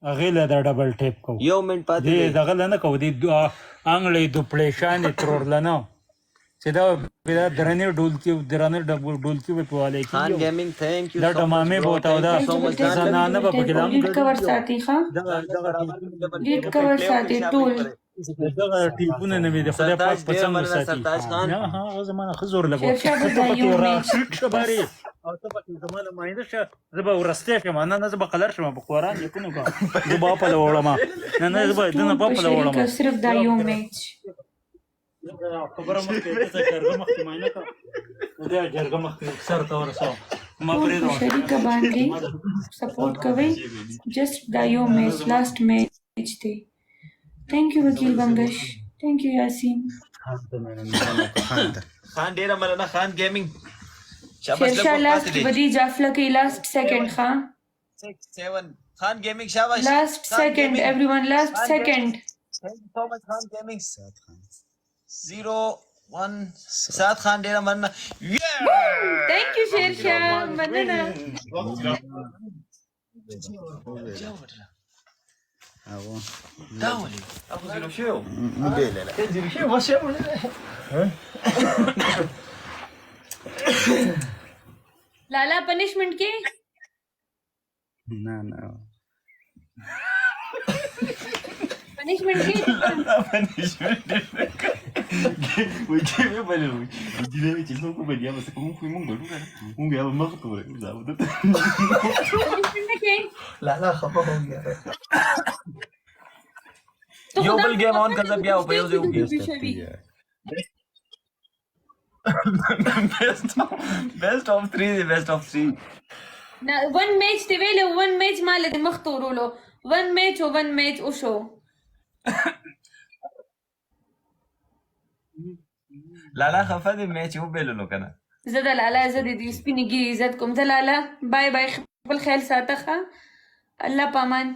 هغې له دا ډبل ټیپ کوو یو منټ پاتې دې دی دغه له نه کوو دې انګړې دوپلیشانې ترورله نه چې دا درنې ډولکي به پهوالی خان کېږي گیمنگ تھینک یو دا ډمامې به ورته او دا زنانه به پکې لا هم لیډ کور ساتي ښه لیډ کور ساتي ټول دغه ټیپونه نه وي د خدای پاک په څنګ وساتي سرتاج خان نه هغه زما نه ښه زور لګو شیرشاه ته دا پکې یو را میچ فټ شه بارې او ته پکې زما له ماینده شه زه به ورستی شم نه نه زه به قلر شم په قرآن یقین وکړه زه به پله وړم نه نه زه به دنه په پله وړم شریکه صرف دا یو میچ خبره مخکې ته جرګه مخکې معاینه کړه دا جرګه مخکې سر ته ورسوم ما ټول پرېږده په شریکه باندې سپورټ کوي جست دا یو میچ لاست میچ دی تھینک یو وکیل بنگش تھینک یو یاسین خان ډیره مننه خان گیمنگ شیرشاه لاست بدی جافله کې لاست سیکنډ ښه 6 7 خان گیمنگ شاباش لاست سیکنډ ایوریون لاست سیکنډ Thank you so much خان گیمنگ 0 1 سات خان ډیره مننه تھینک یو شیرشاه مننه دا ولې اخو زیرو شو لالا پنشمنٹ کې نه نه پنشمنٹ کې پنشمنٹ کې لالا خفه हो गया یو بل گیم آن کړه بیا په یو ځای وګورئ بیسٹ آف 3 دی بیسٹ آف 3 نه ون میچ دی ویلو ون میچ مال د مخ تورولو ون میچ او ون میچ او شو لالا خفه دی میچ یو بیللو کنه زه د لالا زه د دې سپینې ګیرې عزت کوم زه لالا بای بای خپل خیال ساته ښه الله پامان